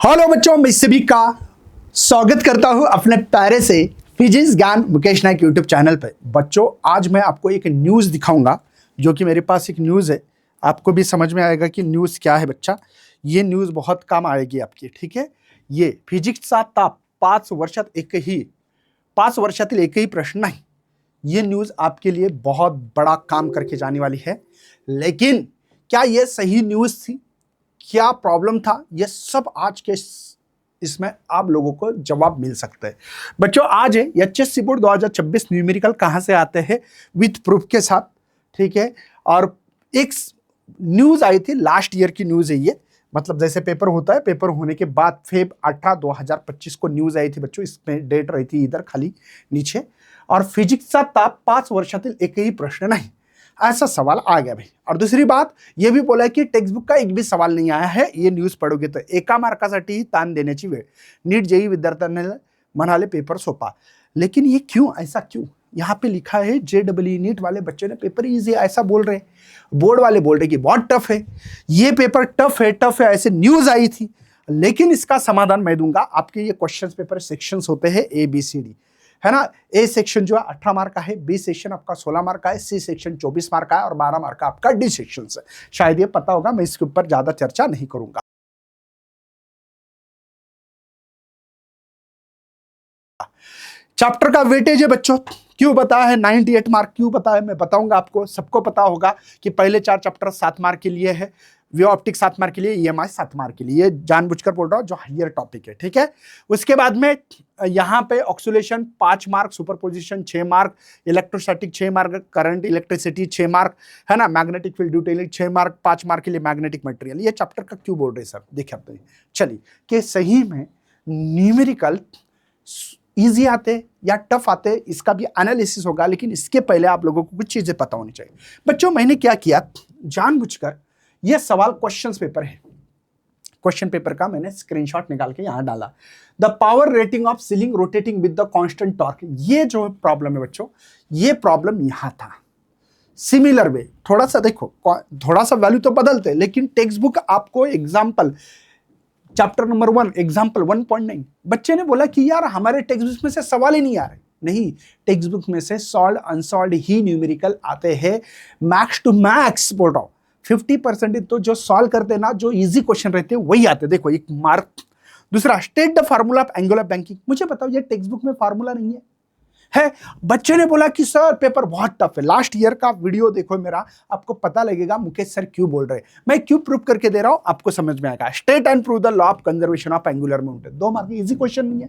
Hello बच्चों, मैं सभी का स्वागत करता हूं अपने प्यारे से फिजिक्स ज्ञान मुकेश नायक यूट्यूब चैनल पे। बच्चों, आज मैं आपको एक न्यूज़ दिखाऊंगा, जो कि मेरे पास एक न्यूज़ है। आपको भी समझ में आएगा कि न्यूज़ क्या है बच्चा। ये न्यूज़ बहुत काम आएगी आपकी, ठीक है। ये फिजिक्सचा ताप 5 वर्षातील एकही प्रश्न नाही। ये न्यूज़ आपके लिए बहुत बड़ा काम करके जाने वाली है। लेकिन क्या ये सही न्यूज़ थी? क्या प्रॉब्लम था? ये सब आज के इसमें आप लोगों को जवाब मिल सकता है। बच्चों, आज है एचएससी बोर्ड 2026 न्यूमेरिकल कहां से आते हैं विथ प्रूफ के साथ, ठीक है। और एक न्यूज आई थी, लास्ट ईयर की न्यूज है ये। मतलब जैसे पेपर होता है, पेपर होने के बाद फेब 18 2025 को न्यूज आई थी बच्चों। इसमें डेट रही थी इधर खाली नीचे। और फिजिक्सचा ताप 5 वर्षातील एकही प्रश्न नाही, ऐसा सवाल आ गया भाई। और दूसरी बात ये भी बोला कि टेक्स्ट बुक का एक भी सवाल नहीं आया है। ये न्यूज पढ़ोगे तो एका मार्कासाठी ताण देण्याची वेळ। नीट जेई विद्यार्थ्यांना म्हणाले पेपर सोपा। लेकिन ये क्यों, ऐसा क्यों? यहाँ पे लिखा है जेडब्ल्यू नीट वाले बच्चों ने पेपर इजी ऐसा बोल रहे, बोर्ड वाले बोल रहे कि बहुत टफ है, ये पेपर टफ है ऐसे न्यूज आई थी। लेकिन इसका समाधान मैं दूंगा। आपके ये क्वेश्चन पेपर सेक्शंस होते हैं ABCD, है ना। ए सेक्शन जो है 18 मार्क का है, बी सेक्शन आपका 16 मार्क का है, सी सेक्शन 24 मार्क का है और 12 मार्क का आपका डी सेक्शन है। शायद ये पता होगा, मैं इसके ऊपर ज्यादा चर्चा नहीं करूंगा। चैप्टर का वेटेज है बच्चों, क्यों बताया है 98 मार्क, क्यों बताया है मैं बताऊंगा आपको। सबको पता होगा कि पहले 4 चैप्टर 7 मार्क के लिए है, व्यू ऑप्टिक 7 मार्क के लिए, EMI 7 मार्क के लिए। जानबूझकर बोल रहा हूं, जो हायर टॉपिक है, ठीक है। उसके बाद में यहाँ पे oscillation 5 mark, superposition 6 mark, electrostatic 6 mark, current electricity 6 mark, है ना। मैग्नेटिक फील्ड ड्यूटेलिटी 6 मार्क, 5 मार्क के लिए मैग्नेटिक मटेरियल। ये चैप्टर का क्यों बोल रहे सर, देखिए आप। चलिए कि सही में न्यूमेरिकल इजी आते या टफ आते, इसका भी एनालिसिस होगा। लेकिन इसके पहले आप लोगों को कुछ चीजें पता होनी चाहिए। बच्चों, मैंने क्या किया, जानबूझकर यह सवाल क्वेश्चन पेपर है, क्वेश्चन पेपर का मैंने स्क्रीनशॉट निकाल के यहां डाला। The power rating of ceiling rotating with the constant torque. ये जो प्रॉब्लम है बच्चों, ये प्रॉब्लम यहां था। सिमिलर वे, थोड़ा सा देखो, थोड़ा सा वैल्यू तो बदलते, लेकिन टेक्स्ट बुक आपको एग्जाम्पल चैप्टर नंबर 1 एग्जाम्पल 1.9, बच्चे ने बोला कि यार हमारे टेक्स्ट बुक में से सवाल ही नहीं आ रहे। नहीं, टेक्स्ट बुक में से सॉल्व अनसॉल्व ही न्यूमेरिकल आते हैं। मैक्स टू मैक्स बोल रहा हूं, 50% तो जो सॉल्व करते हैं ना, जो इजी क्वेश्चन रहते हैं वही आते। देखो एक मार्क। दूसरा, state the formula of angular banking. मुझे बताओ, ये टेक्स्ट बुक में फार्मूला नहीं है। बच्चे ने बोला कि सर पेपर बहुत टफ है। लास्ट ईयर का वीडियो देखो मेरा, आपको पता लगेगा मुकेश सर क्यों बोल रहे हैं। मैं क्यों प्रूव करके दे रहा हूं, आपको समझ में आएगा। State and prove the law of conservation of angular momentum. 2 mark, easy question नहीं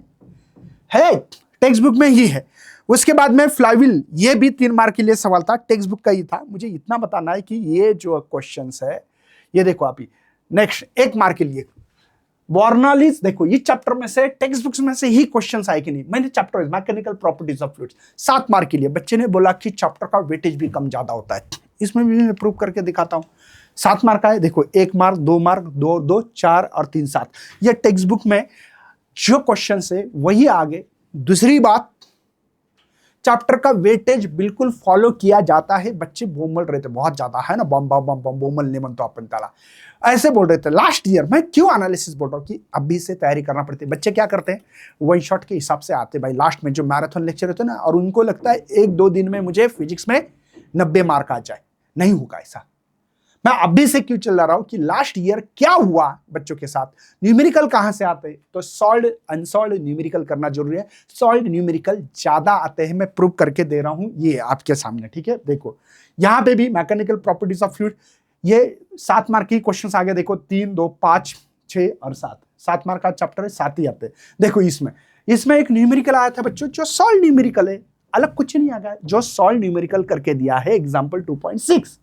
है टेक्स्ट बुक में ही है। उसके बाद में फ्लाईव्हील, ये भी 3 मार्क के लिए सवाल था, टेक्स्ट बुक का ही था। मुझे इतना बताना है कि ये जो क्वेश्चंस है, ये देखो आप ही। नेक्स्ट 1 मार्क के लिए बॉर्नॉलिस, देखो ये चैप्टर में से, टेक्स्ट बुक्स में से ही क्वेश्चंस आए कि नहीं। मैंने chapter mechanical properties of fluids 7 mark के लिए। बच्चे ने बोला कि चैप्टर का वेटेज भी कम ज्यादा होता है। इसमें भी मैं प्रूव करके दिखाता हूं। 7 मार्क का है, देखो 1 मार्क, 2 मार्क, 2 2 4 और 3 7। ये टेक्स्ट बुक में जो क्वेश्चन है वही आगे। दूसरी बात, चैप्टर का वेटेज बिल्कुल फॉलो किया जाता है। बच्चे बोमल रहे थे बहुत ज्यादा, है ना। बम बम बम बम बोमल ने मन तो अपन ताला ऐसे बोल रहे थे लास्ट ईयर। मैं क्यों एनालिसिस बोल रहा हूँ कि अभी से तैयारी करना पड़ती है। बच्चे क्या करते हैं, वन शॉट के हिसाब से आते भाई। लास्ट में जो मैराथन लेक्चर होते हैं ना, और उनको लगता है 1-2 दिन में मुझे फिजिक्स में 90 मार्क आ जाए। नहीं होगा ऐसा। मैं अभी से क्यों चल रहा हूं कि लास्ट ईयर क्या हुआ बच्चों के साथ। न्यूमेरिकल कहां से आते हैं, तो सॉल्व अनसॉल्व न्यूमेरिकल करना जरूरी है। सॉल्व न्यूमेरिकल ज्यादा आते हैं, मैं प्रूव करके दे रहा हूं ये आपके सामने, ठीक है। देखो यहां पे भी मैकेनिकल प्रॉपर्टीज ऑफ फ्लूइड, ये 7 मार्क की क्वेश्चन आ गए। देखो 3 2 5 6 और 7 मार्क का चैप्टर है, 7 ही आते हैं। देखो इसमें एक न्यूमेरिकल आया था बच्चों, जो सॉल्व न्यूमेरिकल है, अलग कुछ नहीं आ गया। जो सॉल्व न्यूमेरिकल करके दिया है, एग्जाम्पल 2.6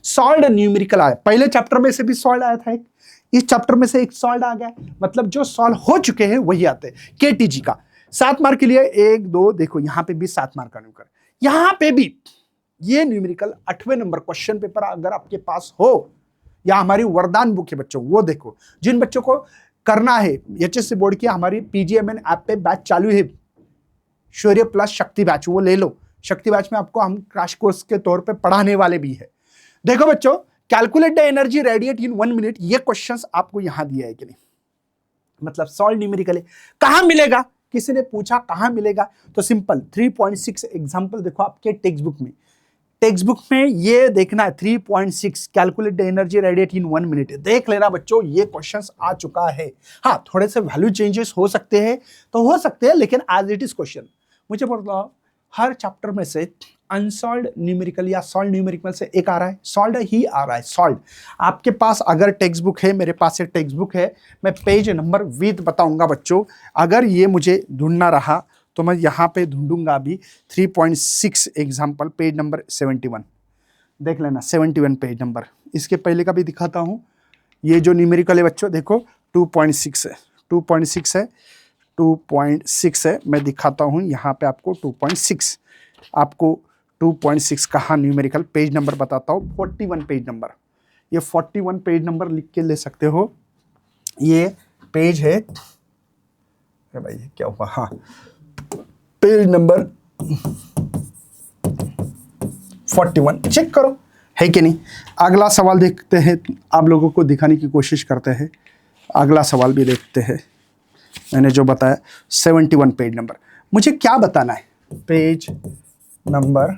सॉल्व न्यूमेरिकल आया। पहले चैप्टर में से भी सॉल्व आया था एक, इस चैप्टर में से एक सॉल्व आ गया। मतलब जो सॉल्व हो चुके हैं वही आते हैं। KTG का 7 मार्क के लिए 1 2, देखो यहां पे भी 7 मार्क का न्यूमेरिकल, यहां पे भी ये न्यूमेरिकल 8वें नंबर क्वेश्चन पेपर अगर आपके पास हो, या हमारी वरदान बुक है बच्चों, वो देखो। जिन बच्चों को करना है, HSC बोर्ड की हमारी PGMN ऐप पे बैच चालू है, शौर्य प्लस शक्ति बैच, वो ले लो। शक्ति बैच में आपको हम क्रैश कोर्स के तौर पे पढ़ाने वाले भी है। देखो बच्चों, calculate the energy radiate in 1 minute, ये क्वेश्चंस आपको यहां दिया है कि नहीं। मतलब सॉल्व न्यूमेरिकल है। कहाँ मिलेगा, किसी ने पूछा कहाँ मिलेगा, तो सिंपल 3.6 एग्जांपल देखो आपके टेक्स्ट बुक में। टेक्स्ट बुक में ये देखना है 3.6 calculate the energy radiate in 1 minute. देख लेना बच्चों, ये क्वेश्चंस आ चुका है। हाँ, थोड़े से वैल्यू चेंजेस हो सकते हैं तो हो सकते हैं, लेकिन एज इट इज क्वेश्चन। मुझे बताओ हर चैप्टर में से अनसॉल्व न्यूमेरिकल या सॉल्व न्यूमेरिकल से एक आ रहा है, सॉल्व ही आ रहा है, सॉल्व। आपके पास अगर टेक्स्ट बुक है, मेरे पास एक टेक्स्ट बुक है, मैं पेज नंबर विद बताऊंगा बच्चों। अगर ये मुझे ढूंढना रहा तो मैं यहाँ पे ढूंढूंगा अभी 3.6 एग्जाम्पल, पेज नंबर 71 देख लेना, 71 पेज नंबर। इसके पहले का भी दिखाता हूँ। ये जो न्यूमेरिकल है बच्चों देखो 2.6 है, 2.6 है, 2.6 है। मैं दिखाता हूँ यहाँ पे आपको 2.6, आपको 2.6 कहाँ न्यूमेरिकल पेज नंबर बताता हूँ, 41 पेज नंबर। ये 41 पेज नंबर लिख के ले सकते हो। ये पेज है भाई, क्या हुआ, हाँ पेज नंबर 41 चेक करो है कि नहीं। अगला सवाल देखते हैं, आप लोगों को दिखाने की कोशिश करते हैं। अगला सवाल भी देखते हैं, मैंने जो बताया 71 पेज नंबर। मुझे क्या बताना है, पेज नंबर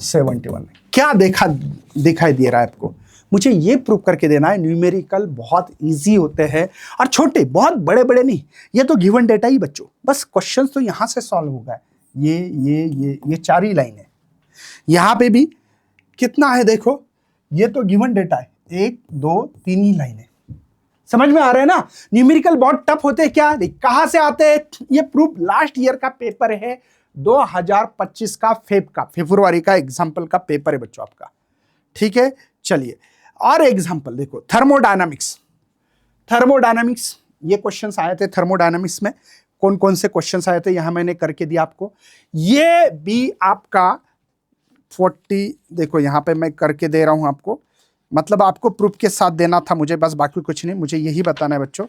71 क्या दिखाई दे रहा है आपको। मुझे ये प्रूव करके देना है न्यूमेरिकल बहुत इजी होते हैं और छोटे, बहुत बड़े बड़े नहीं। ये तो गिवन डेटा ही बच्चों, बस क्वेश्चन तो यहाँ से सॉल्व होगा। ये 4 ही लाइन है। यहाँ पे भी कितना है देखो, ये तो गिवन डेटा है, 1 2 3 ही लाइन है। समझ में आ रहा है ना। न्यूमेरिकल बहुत टफ होते हैं क्या, कहाँ से आते हैं, ये प्रूफ लास्ट ईयर का पेपर है 2025 का फेब्रुआरी का एग्जाम्पल का पेपर है बच्चों आपका। ठीक है, चलिए और एग्जाम्पल देखो, थर्मोडायनामिक्स ये क्वेश्चंस आए थे। थर्मोडायनामिक्स में कौन कौन से क्वेश्चंस आए थे यहां मैंने करके दिया आपको। ये भी आपका 40 देखो यहां पे मैं करके दे रहा हूं आपको, मतलब आपको प्रूफ के साथ देना था मुझे, बस बाकी कुछ नहीं। मुझे यही बताना है बच्चों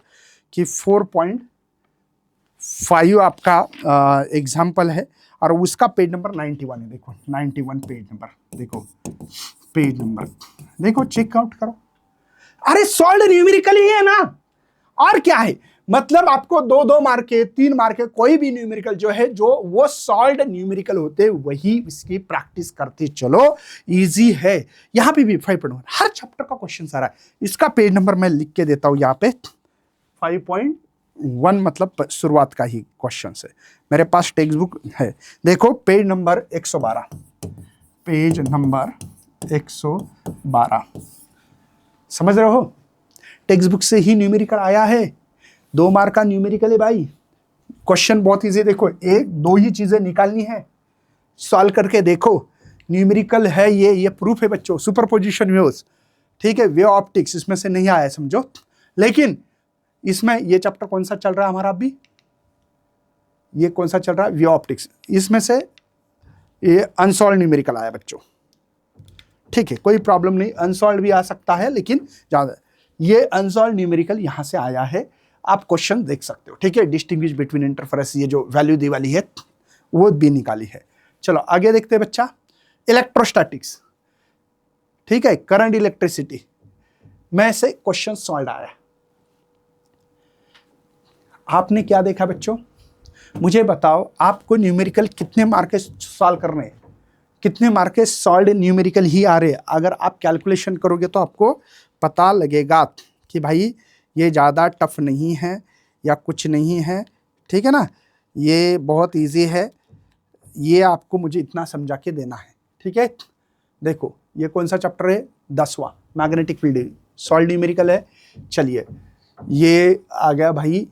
कि 4.5 आपका एग्जाम्पल है और उसका पेज नंबर 91 है। देखो 91 पेज नंबर, देखो पेज नंबर देखो, चेकआउट करो। अरे सॉल्व न्यूमेरिकल ही है ना, और क्या है। मतलब आपको 2 मार्क के 3 मार्क के कोई भी न्यूमेरिकल जो है, जो वो सॉल्व न्यूमेरिकल होते वही इसकी प्रैक्टिस करते चलो, इजी है। यहाँ पे भी 5.1 हर चैप्टर का क्वेश्चन आ रहा है। इसका पेज नंबर मैं लिख के देता हूँ यहाँ पे 5.1, मतलब शुरुआत का ही क्वेश्चन है। मेरे पास टेक्स्ट बुक है, देखो पेज नंबर 112, पेज नंबर 112 समझ रहे हो। टेक्स्ट बुक से ही न्यूमेरिकल आया है, 2 मार्क का न्यूमेरिकल है भाई। क्वेश्चन बहुत इजी, देखो 1-2 ही चीजें निकालनी है, सॉल्व करके देखो। न्यूमेरिकल है ये प्रूफ है बच्चों। सुपरपोजिशन व्यूज, ठीक है, वे ऑप्टिक्स इसमें से नहीं आया समझो, लेकिन इसमें ये चैप्टर कौन सा चल रहा है हमारा अभी, ये कौन सा चल रहा है, वे ऑप्टिक्स। इसमें से ये अनसॉल्व न्यूमेरिकल आया बच्चों। ठीक है, कोई प्रॉब्लम नहीं, अनसॉल्व भी आ सकता है, लेकिन ज्यादा ये अनसॉल्व न्यूमेरिकल यहां से आया है। आप क्वेश्चन देख सकते हो, ठीक है। डिस्टिंग्विश बिटवीन इंटरफेरेंस, ये जो वैल्यू दी वाली है वो भी निकाली है। चलो आगे देखते हैं बच्चा, इलेक्ट्रोस्टैटिक्स, ठीक है, करंट इलेक्ट्रिसिटी में से क्वेश्चन सॉल्व आया। आपने क्या देखा बच्चों, मुझे बताओ आपको न्यूमेरिकल कितने मार्क के सॉल्व करने हैं, कितने मार्क के सॉल्व न्यूमेरिकल ही आ रहे हैं। अगर आप कैलकुलेशन करोगे तो आपको पता लगेगा कि भाई ये ज़्यादा टफ नहीं है या कुछ नहीं है, ठीक है ना, ये बहुत इजी है। ये आपको मुझे इतना समझा के देना है, ठीक है। देखो ये कौन सा चैप्टर है, 10वां मैग्नेटिक फील्ड, सॉल्व न्यूमेरिकल है। चलिए ये आ गया भाई,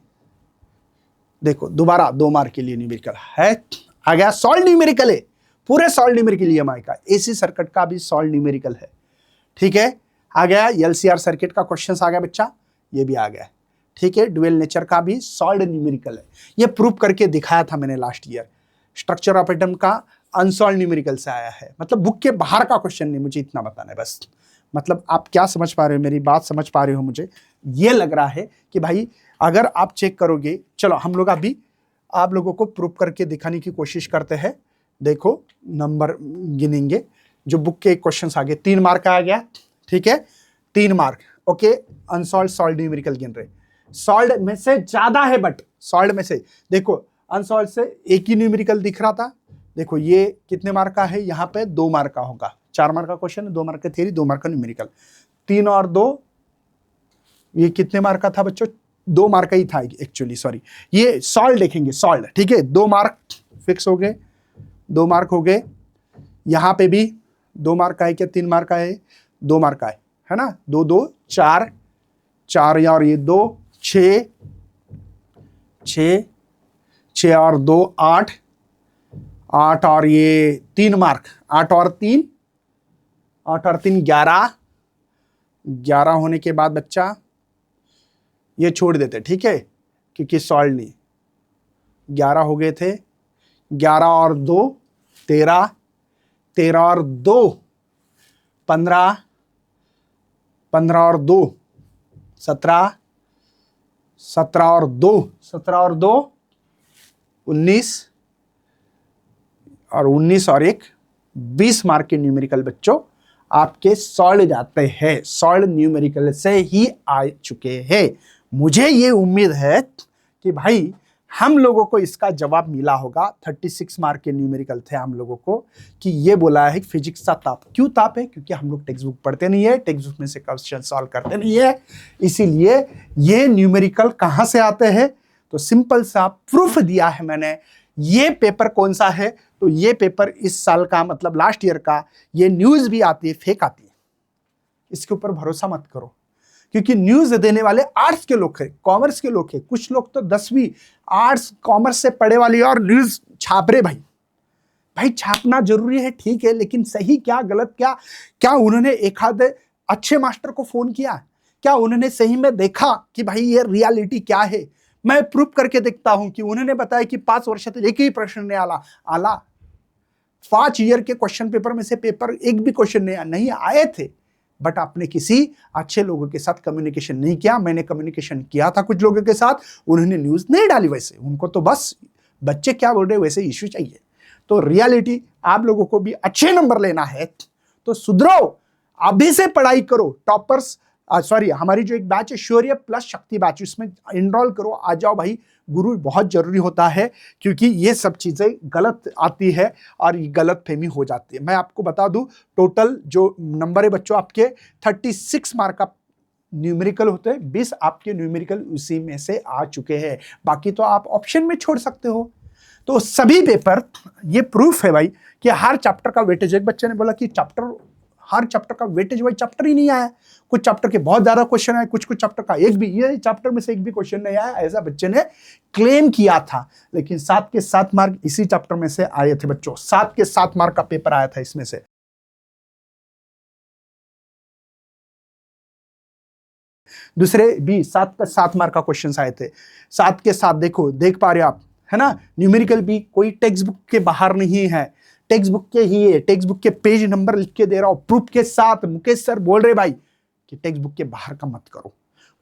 देखो दोबारा 2 मार्क के लिए न्यूमेरिकल है, आ गया सॉल्व न्यूमेरिकल है, पूरे सॉल्व न्यूमेरिकल ईएमआई का, एसी सर्किट का भी सॉल्व न्यूमेरिकल है, ठीक है। आ गया एलसीआर सर्किट का क्वेश्चन आ गया बच्चा, ये भी आ गया, ठीक है। ड्यूअल नेचर का भी सॉल्व न्यूमेरिकल है, ये प्रूव करके दिखाया था मैंने last year. Structure of atom का अनसॉल्व न्यूमेरिकल से आया है, मतलब बुक के बाहर का क्वेश्चन नहीं, मुझे इतना बताना है बस। मतलब आप क्या समझ पा रहे हो, मेरी बात समझ पा रहे हो। मुझे ये लग रहा है कि भाई अगर आप चेक करोगे, चलो हम लोग अभी आप लोगों को प्रूव करके दिखाने की कोशिश करते हैं। देखो नंबर गिनेंगे, जो बुक के क्वेश्चन आ गए, 3 मार्क का आ गया, ठीक है, 3 mark, okay. Unsolved solved numerical गिन रहे, सॉल्व में से ज्यादा है, बट सॉल्व में से देखो अनसॉल्व से एक ही न्यूमेरिकल दिख रहा था। देखो ये कितने मार्क का है, यहाँ पे 2 मार्क का होगा, 4 मार्क का क्वेश्चन है, 2 मार्क का थ्योरी, 2 मार्क का न्यूमेरिकल, 3 और 2 ये कितने मार्क का था बच्चों, 2 मार्क का ही था एक्चुअली, सॉरी। ये सॉल्व देखेंगे, सॉल्व, ठीक है, 2 मार्क फिक्स हो गए, 2 मार्क हो गए। यहाँ पे भी 2 मार्क का है क्या, 3 मार्क का है, 2 मार्क का है ना, 2 2 4, 4 और ये 2 6, 6 6 और 2 8, 8 और ये 3 मार्क, 8 और 3 11, 11 होने के बाद बच्चा ये छोड़ देते, ठीक है, क्योंकि सॉल्व नहीं, 11 हो गए थे, 11 और 2 13, 13 और 2 15, 15 और 2 17, 17 और 2 17 और 2 19, और 19 और 1 20 मार्क के न्यूमेरिकल बच्चों आपके सॉल्व जाते हैं, सॉल्व न्यूमेरिकल से ही आ चुके हैं। मुझे ये उम्मीद है कि भाई हम लोगों को इसका जवाब मिला होगा। 36 मार्क के न्यूमेरिकल थे हम लोगों को, कि ये बोला है फिजिक्स का ताप। क्यों ताप है, क्योंकि हम लोग टेक्स्ट बुक पढ़ते नहीं है, टेक्स्ट बुक में से क्वेश्चन सॉल्व करते नहीं है, इसीलिए ये न्यूमेरिकल कहां से आते हैं। तो सिंपल सा प्रूफ दिया है मैंने। ये पेपर कौन सा है, तो ये पेपर इस साल का, मतलब लास्ट ईयर का। ये न्यूज भी आती है, फेक आती है, इसके ऊपर भरोसा मत करो, क्योंकि न्यूज देने वाले आर्ट्स के लोग हैं, कॉमर्स के लोग हैं, कुछ लोग तो 10वीं आर्ट्स कॉमर्स से पढ़े वाले और न्यूज छाप रहे। भाई छापना जरूरी है, ठीक है, लेकिन सही क्या गलत क्या, क्या उन्होंने एक आधे अच्छे मास्टर को फोन किया, क्या उन्होंने सही में देखा कि भाई ये रियलिटी क्या है। मैं प्रूफ करके देखता हूं कि उन्होंने बताया कि 5 वर्ष तक एक ही प्रश्न नहीं आला 5 ईयर के क्वेश्चन पेपर में से पेपर एक भी क्वेश्चन नहीं आए थे, बट आपने किसी अच्छे लोगों के साथ कम्युनिकेशन नहीं किया। मैंने कम्युनिकेशन किया था कुछ लोगों के साथ, उन्होंने न्यूज नहीं डाली, वैसे उनको तो बस बच्चे क्या बोल रहे वैसे इश्यू चाहिए। तो रियलिटी आप लोगों को भी अच्छे नंबर लेना है तो सुधरो, अभी से पढ़ाई करो। टॉपर्स सॉरी हमारी जो एक बैच है शौर्य प्लस शक्ति बैच, उसमें इनरोल करो, आ जाओ भाई। गुरु बहुत जरूरी होता है, क्योंकि ये सब चीजें गलत आती है और ये गलत फहमी हो जाती है। मैं आपको बता दूं, टोटल जो नंबर है बच्चों आपके 36 मार्क का न्यूमेरिकल होते हैं, 20 आपके न्यूमेरिकल उसी में से आ चुके हैं, बाकी तो आप ऑप्शन में छोड़ सकते हो। तो सभी पेपर, ये प्रूफ है भाई कि हर चैप्टर का वेटेज, एक बच्चे ने बोला कि हर चैप्टर का वेटेज वाइज चैप्टर ही नहीं आया, कुछ चैप्टर के बहुत ज्यादा क्वेश्चन आए, कुछ चैप्टर का एक भी, ये चैप्टर में से एक भी क्वेश्चन नहीं आया, ऐसा बच्चे ने क्लेम किया था। लेकिन 7 के 7 मार्क इसी चैप्टर में से आए थे बच्चों, 7 के 7 मार्क का पेपर आया था इसमें से। दूसरे भी 7 के 7 मार्क का क्वेश्चन आए थे, 7 के 7 देखो, देख पा रहे हो आप, है ना। न्यूमेरिकल भी कोई टेक्स्ट बुक के बाहर नहीं है, टेक्स्ट बुक के ही है, टेक्स्ट बुक के पेज नंबर लिख के दे रहा हूं प्रूफ के साथ। मुकेश सर बोल रहे भाई कि टेक्स्ट बुक के बाहर का मत करो,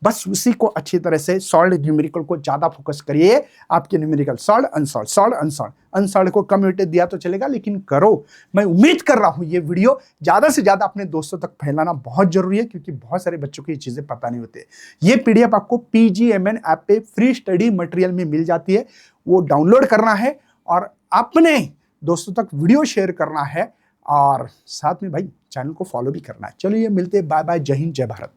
बस उसी को अच्छी तरह से सॉल्व न्यूमेरिकल को ज्यादा फोकस करिए। आपके numerical solved unsolved, solved unsolved, unsolved को कम वेटेज दिया तो चलेगा, लेकिन करो। मैं उम्मीद कर रहा हूं ये वीडियो ज्यादा से ज्यादा अपने दोस्तों तक फैलाना बहुत जरूरी है, क्योंकि बहुत सारे बच्चों को ये चीजें पता नहीं होती। ये पीडीएफ आपको PGMN ऐप पे फ्री स्टडी मटेरियल में मिल जाती है, वो डाउनलोड करना है और अपने दोस्तों तक वीडियो शेयर करना है, और साथ में भाई चैनल को फॉलो भी करना है। चलिए मिलते हैं, बाय बाय, जय हिंद, जय भारत।